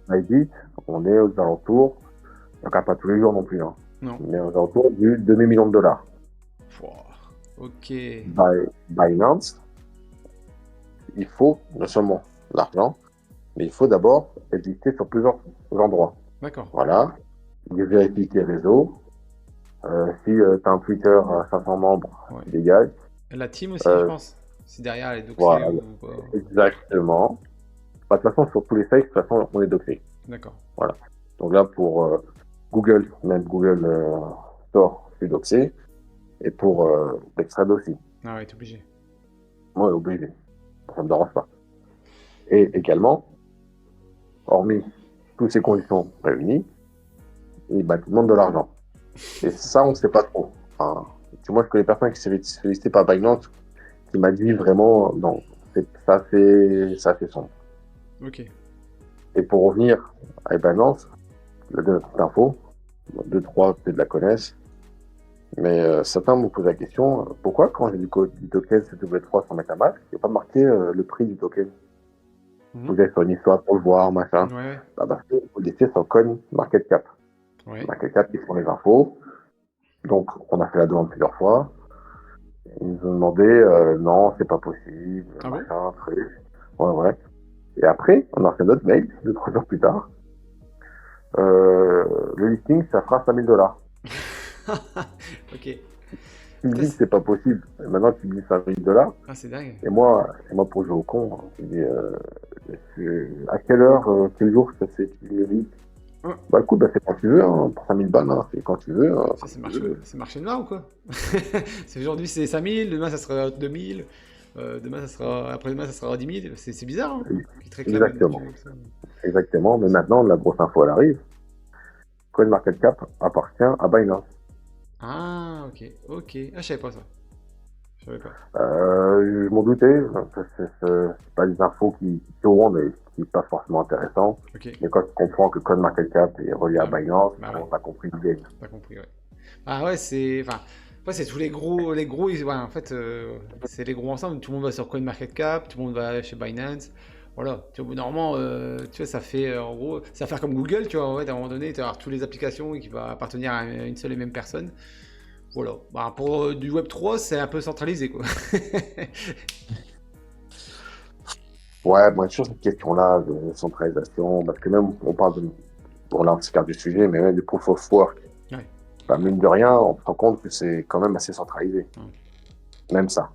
Bybit, on est aux alentours, donc pas tous les jours non plus, hein, Non. mais aux alentours du demi-million de dollars. Pouah. Ok. Binance, il faut non seulement l'argent, mais il faut d'abord exister sur plusieurs endroits. D'accord. Voilà, il vérifie tes réseaux. Si tu as un Twitter à 500 membres, Ouais. tu dégages. La team aussi, je Euh, pense. Si derrière elle est doxée voilà, ou pas. exactement. Bah, de toute façon, sur tous les sites, de toute façon, on est doxé. D'accord. Voilà. Donc là, pour Google, même Google Store, je suis doxé. Et pour l'extrade aussi. Ah ouais, t'es obligé. Moi, obligé. Ça ne me dérange pas. Et également, hormis toutes ces conditions réunies, bah, tu demandes de l'argent. Et ça, on ne sait pas trop. Enfin, moi, je connais personne qui s'est fait féliciter par Binance qui m'a dit vraiment, non, ça fait sombre. Ok. Et pour revenir à Binance, je donne une petite info. Deux, trois, peut-être la connaissent. Mais certains m'ont posé la question, pourquoi quand j'ai du token CW3 sans MetaMask, il n'y a pas marqué le prix du token? Vous Mhm. avez fait une histoire pour le voir, machin. Ouais. Bah, parce que vous laissez sur Coin Market Cap. Ouais. Market Cap, ils font les infos. Donc, on a fait la demande plusieurs fois. Ils nous ont demandé, non, c'est pas possible, Ah bon? machin, truc. Ouais, ouais. Et après, on a fait notre mail, 2-3 jours plus tard. Le listing, ça fera 5000 $. Ok. Tu me Putain, dis que c'est pas possible. Et maintenant, tu me dis 5000 $. ah, c'est dingue. Et moi, pour jouer au con, hein, je dis, à quelle heure, quel jour ça fait tu me dis? Hein. Bah écoute, bah, c'est quand tu veux, hein, pour 5000 $, hein, c'est quand tu veux. Hein, Ça, quand tu veux. c'est marché noir ou quoi? C'est aujourd'hui c'est 5000, demain ça sera 2000, demain ça sera, après-demain ça sera 10 000. C'est bizarre, hein? Qui te réclame Exactement. du. Ça. Exactement. Mais maintenant, la grosse info, elle arrive. CoinMarketCap appartient à Binance. Ah, ok, ok. Ah, je savais pas ça. Je savais pas. Je m'en doutais, c'est pas des infos qui tournent et qui sont pas forcément intéressantes. Ok. Mais quand tu comprends que CoinMarketCap est relié à Ah, Binance, bah ouais, bon, t'as compris l'idée. t'as compris, ouais. Ah ouais, c'est. Enfin, après, c'est tous les gros, ouais, en fait, c'est les gros ensemble. Tout le monde va sur CoinMarketCap, tout le monde va chez Binance. Voilà. Tu vois, normalement, tu vois, ça fait, en gros, ça va faire comme Google, tu vois, en fait, à un moment donné, tu vas avoir toutes les applications qui vont appartenir à une seule et même personne. Voilà. Bah, pour du Web3, c'est un peu centralisé, quoi. Ouais, moi, sur cette question-là de centralisation, parce que même, on parle de, bon, là, on s'écarte du sujet, mais même du proof of work, Ouais. bah, mine de rien, on se rend compte que c'est quand même assez centralisé. Ouais. Même ça.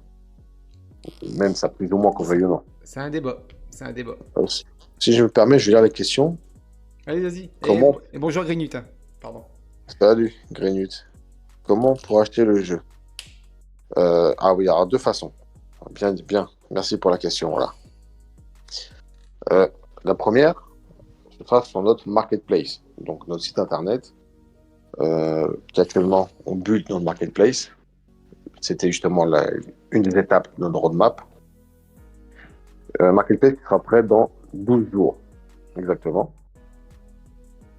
Même ça, plus ou moins qu'on veuille ou non. C'est un débat. C'est un débat. Si si je me permets, je vais lire les questions. Allez, vas-y. Comment, Et bonjour Greenut, hein. Pardon. salut, Greenut. Comment pour acheter le jeu? Ah oui, alors deux façons. Bien, bien. Merci pour la question, voilà. Euh, la première, ce sera sur notre marketplace, donc notre site internet, qui actuellement on build notre marketplace. C'était justement une des étapes de notre roadmap. Marketplace qui sera prêt dans 12 jours, exactement.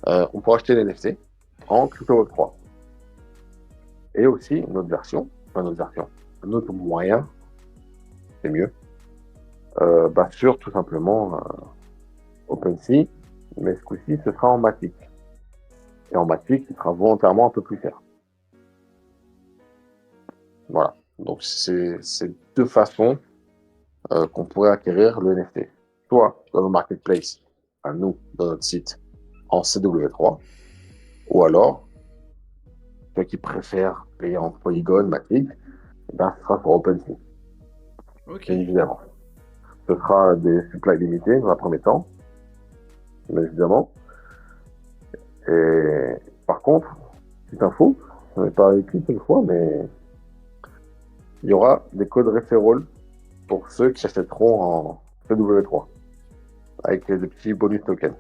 On pourra acheter les NFT en crypto Web 3. Et aussi un autre moyen, c'est mieux, sur tout simplement OpenSea, mais ce coup-ci, ce sera en Matic. Et en Matic, il sera volontairement un peu plus cher. Voilà. Donc, c'est deux façons qu'on pourrait acquérir le NFT. Soit dans le marketplace, à nous, dans notre site, en CW3, ou alors, ceux qui préfèrent payer en Polygon, Matic, ben, ce sera sur OpenSea, Ok. bien évidemment. Ce sera des supplies limités dans un premier temps, bien évidemment. Et par contre, petite info, je n'en ai pas écrit une fois, mais il y aura des codes referral pour ceux qui achèteront en CW3, avec des petits bonus tokens.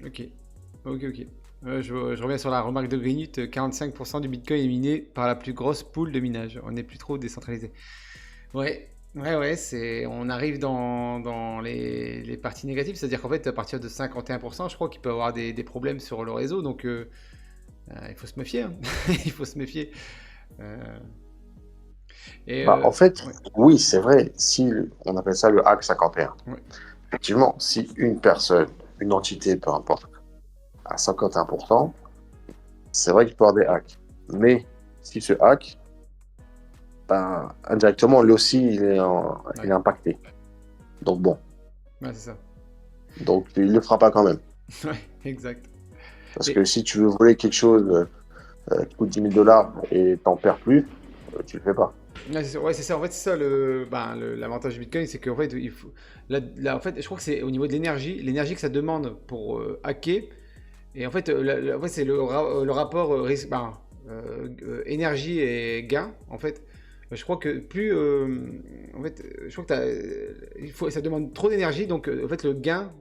Ok. Ok, ok. Je reviens sur la remarque de Greenut. 45% du Bitcoin est miné par la plus grosse pool de minage. On n'est plus trop décentralisé. Ouais. Ouais, ouais, on arrive dans les parties négatives, c'est-à-dire qu'en fait, à partir de 51%, je crois qu'il peut y avoir des problèmes sur le réseau, donc il faut se méfier, hein. Il faut se méfier. Euh, et Bah, en fait, ouais, oui, c'est vrai, si on appelle ça le hack 51. ouais, Effectivement, si une personne, une entité, peu importe, à 51%, c'est vrai qu'il peut y avoir des hacks. Mais si ce hack, ben, indirectement, lui aussi, il est ouais, impacté. Donc bon, ouais, c'est ça. donc il ne le fera pas quand même. Ouais, exact. Parce que Et si tu veux voler quelque chose qui coûte 10 000 dollars et t'en perds plus, tu le fais pas. ouais, c'est ça. Ouais, c'est ça. En fait, c'est ça l'avantage du Bitcoin, c'est qu'en fait, il faut, en fait, je crois que c'est au niveau de l'énergie que ça demande pour hacker. Et en fait, en fait c'est le rapport risque, énergie et gain. En fait, je crois que plus, en fait, je crois que ça demande trop d'énergie, donc en fait le gain,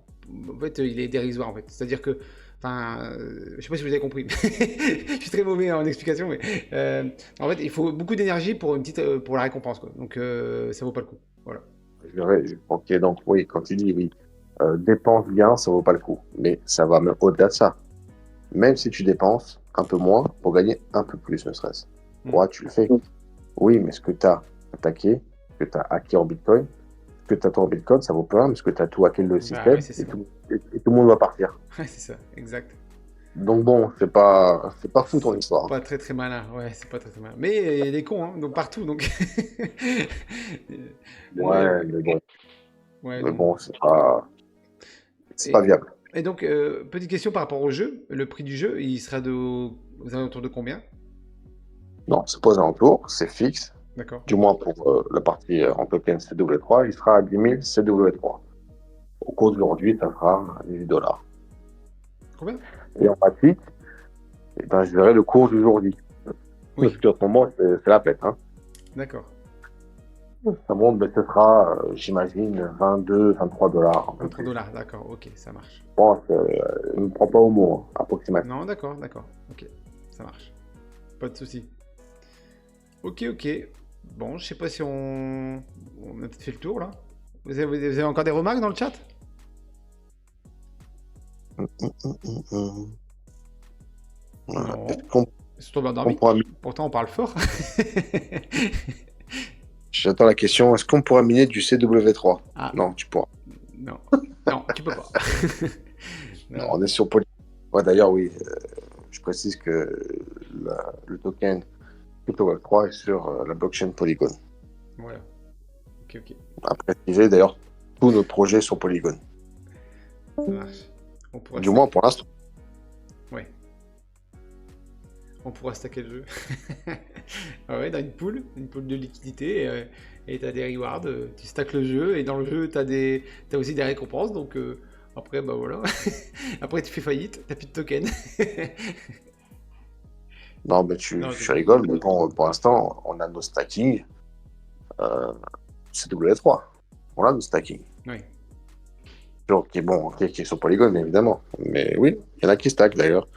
en fait, il est dérisoire en fait. C'est-à-dire que, enfin, je sais pas si vous avez compris. Je suis très mauvais en explication, mais en fait, il faut beaucoup d'énergie pour pour la récompense, quoi. Donc, ça vaut pas le coup. Voilà. Ok, donc oui, quand tu dis oui, dépense bien, ça vaut pas le coup. Mais ça va même au-delà de ça. Même si tu dépenses un peu moins pour gagner un peu plus, ne serait-ce. Hmm. Ouais, tu le fais. Oui, mais ce que tu as attaqué, ce que tu as hacké en Bitcoin, ce que tu as tout en Bitcoin, ça vaut pas rien parce que tu as tout hacké le Bah ouais, système c'est et ça. tout le monde va partir. Ouais, c'est ça, exact. Donc bon, c'est pas fou ton histoire. Pas très très malin, ouais, c'est pas très très malin. Mais il y a des cons, hein, donc partout, donc. Ouais, mais bon, Ouais, mais donc. bon, c'est pas Et, viable. et donc, petite question par rapport au jeu. Le prix du jeu, il sera aux alentours de combien? Non, c'est pas aux alentours, c'est fixe. D'accord. Du moins pour la partie en token CW3, il sera à 10 000 CW3. Au cours d'aujourd'hui, ça sera 18 dollars. Combien? Et en pratique, eh ben, je verrai le cours d'aujourd'hui. Parce Oui, qu'en ce moment, c'est la fête. Hein. d'accord. Ça monte, mais ce sera, j'imagine, 22, $23, un peu 23 plus. dollars, d'accord, ok, ça marche. Je pense, ne me prends pas au mot, hein, approximatif. Non, d'accord, d'accord, ok, ça marche. Pas de souci. Ok, ok. Bon, je sais pas si on a peut-être fait le tour là. Vous avez encore des remarques dans le chat? Voilà. Est-ce Non. qu'on Ils sont tombés qu'on endormis. pourra Pourtant, on parle fort. J'attends la question, est-ce qu'on pourra miner du CW3? Ah, Non, tu pourras. non. Non, tu peux pas. Non, Non. on est sur Polygon. Ouais, d'ailleurs, oui, je précise que le token CryptoWeb3 est sur la blockchain Polygon. Voilà. Ok, ok. À préciser, d'ailleurs, tous nos projets sur Polygon. Ça marche. On pourra Du moins stacker. pour l'instant. Ouais. On pourra stacker le jeu. Ah ouais, dans une pool de liquidité, et t'as des rewards. Tu stacks le jeu, et dans le jeu, t'as aussi des récompenses. Donc après, bah voilà. Après, tu fais faillite, t'as plus de tokens. Non, mais Non, je tu rigole. rigoles, mais bon, pour l'instant, on a nos stacking CW3. On a nos stacking. Oui. Genre, qui est bon, qui est sur Polygon, bien évidemment. Mais oui, il y en a qui stack d'ailleurs.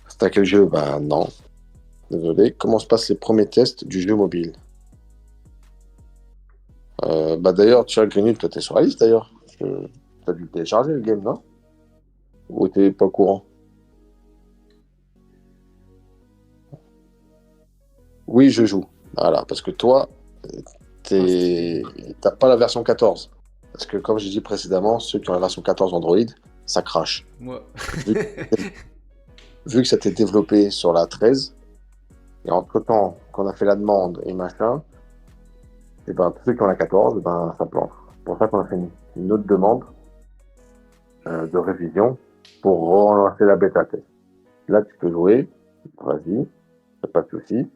Stacker le jeu, bah non. Désolé. Comment se passent les premiers tests du jeu mobile? Bah d'ailleurs, tu as Greenwood, toi t'es sur la liste d'ailleurs. T'as dû télécharger le game, non? Ou t'es pas au courant? Oui, je joue. Voilà, parce que toi, Oh, stylé. t'as pas la version 14. Parce que comme j'ai dit précédemment, ceux qui ont la version 14 Android, ça crache. Moi. Vu, vu que ça t'est développé sur la 13, et entre-temps qu'on a fait la demande et machin, et ben tous ceux qui ont la 14, ben ça plante. C'est pour ça qu'on a fait une autre demande de révision pour relancer la bêta test. Là, tu peux jouer, vas-y, pas de souci.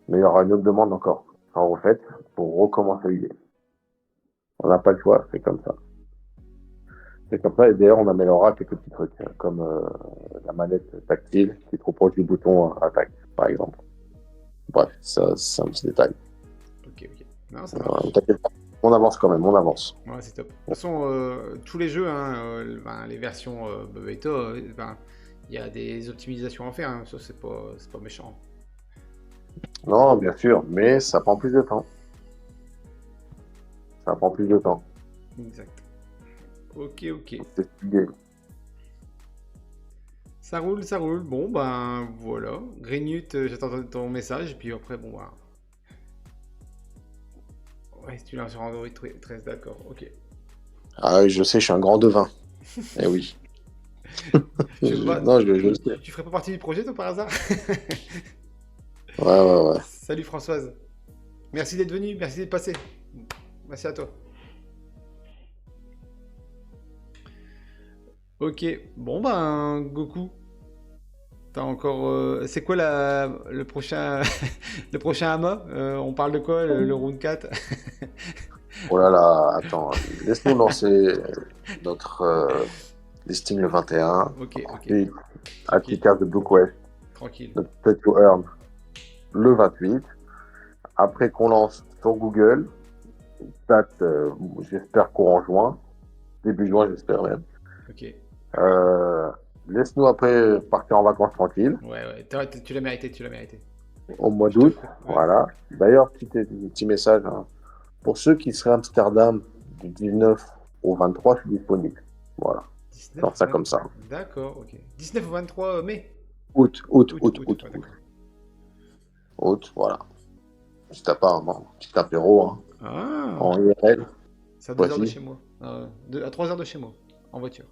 Mais il y aura une autre demande encore, en refait, pour recommencer le game. On n'a pas le choix, c'est comme ça. C'est comme ça, et d'ailleurs, on améliorera quelques petits trucs, comme la manette tactile qui est trop proche du bouton attaque, par exemple. Bref, ça, c'est un petit détail. Ok, ok. Non, ça marche. T'inquiète pas. On avance quand même, on avance. Ouais, c'est top. De toute façon, tous les jeux, hein, ben, les versions bêta, ben, il y a des optimisations à faire. Hein. Ça, c'est pas méchant. Non, bien sûr, mais ça prend plus de temps. Ça prend plus de temps. Exact. Ok, ok. C'est le game. Ça roule, ça roule. Bon, ben voilà. Greenut, j'attends ton message. Et puis après, bon, ben. Ouais, si tu l'as sur Android 13, d'accord. Ok. Ah oui, je sais, je suis un grand devin. Eh oui. Je sais pas, Non, je le sais. tu ferais pas partie du projet, toi, par hasard? Ouais, ouais, ouais. Salut Françoise. Merci d'être venue, merci d'être passé. Merci à toi. Ok, bon ben Goku, t'as encore. C'est quoi le prochain le prochain AMA? On parle de quoi le round 4? Oh là là, attends, laisse-nous lancer notre listing le 21. Ok, ok, Ensuite, tranquille, Attica de Blue Quest, tranquille. notre Set to Earn le 28. Après qu'on lance sur Google, date, j'espère courant juin, début juin, j'espère même. Ok. Euh, Laisse-nous après partir en vacances tranquilles Ouais, ouais, tu l'as mérité, tu l'as mérité. au mois Je te d'août. crois, ouais. Voilà. D'ailleurs, petit message, hein. Pour ceux qui seraient à Amsterdam du 19 au 23, je suis disponible. Voilà. 19 Genre au ça 20. comme ça. D'accord, ok. 19 au 23 mai. Août, août, Août, août, août, août, ouais, août. d'accord. Août, voilà. Petit apéro, hein, Ah, en IRL, c'est à 2 heures de voici. chez moi. À 3 heures de chez moi, en voiture.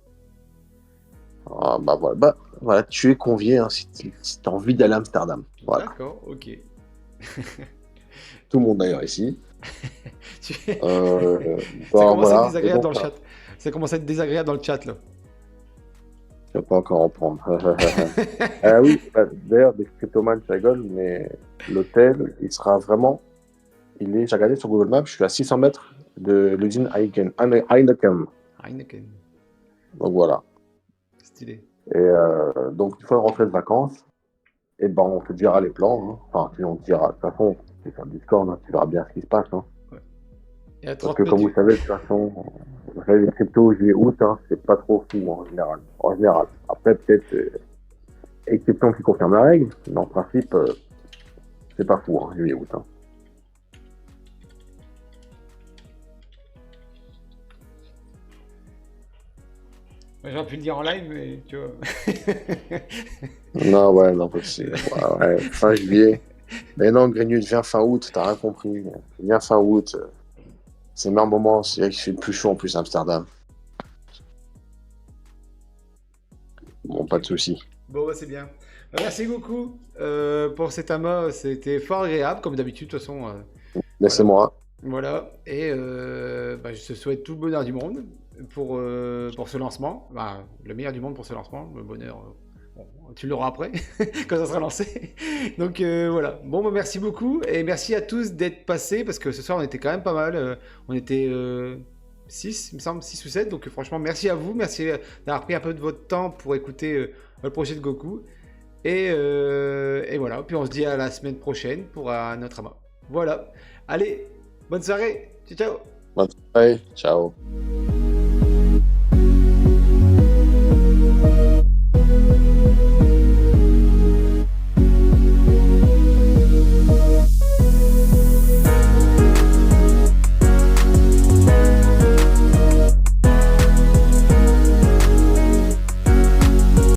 Ah, bah, voilà. Bah, voilà, tu es convié hein, si tu as envie d'aller à Amsterdam. Voilà. D'accord, ok. Tout le monde d'ailleurs ici. Tu- Ça Bah, commence à être voilà. Et désagréable donc, dans le chat. Ça commence à être désagréable dans le chat, là. je vais pas encore en prendre. Ah oui, bah, d'ailleurs, des cryptomanes, je rigole, mais l'hôtel, il sera vraiment. J'ai regardé sur Google Maps, je suis à 600 mètres de l'usine Heineken. Heineken. Donc voilà. Stylé. Et donc, une fois rentrée de vacances, et ben, on te dira les plans. Hein. Enfin, si on te dira, de toute façon, c'est sur Discord, hein, tu verras bien ce qui se passe. Hein. Et à Parce 30 que mètres comme vous du... savez, de toute façon, vous savez, les cryptos juillet août, hein, c'est pas trop fou en général. En général. Après, peut-être exception qui confirme la règle, mais en principe, c'est pas fou, hein, juillet août. Hein. J'aurais pu le dire en live, mais tu vois. Non, ouais, non, possible. Ouais, ouais, fin juillet. Mais non, Greenwich, viens fin août, t'as rien compris. Viens fin août. C'est le meilleur moment, c'est vrai qu'il fait plus chaud en plus à Amsterdam. Bon, pas Ok. de souci. Bon, bah, c'est bien. Bah, merci beaucoup pour cet amas. C'était fort agréable, comme d'habitude, de toute façon. Voilà. Laissez-moi. Voilà. Et bah, je te souhaite tout le bonheur du monde pour ce lancement. Bah, le meilleur du monde pour ce lancement. Le bonheur, bon, tu l'auras après, quand ça sera lancé. Donc voilà. Bon, bah, merci beaucoup. Et merci à tous d'être passés, parce que ce soir, on était quand même pas mal. On était 6, il me semble, 6 ou 7. Donc franchement, merci à vous. Merci d'avoir pris un peu de votre temps pour écouter le projet de Goku. Et voilà, puis on se dit à la semaine prochaine pour un autre amas. Voilà. Allez, bonne soirée. Ciao, ciao. Bonne soirée. Ciao.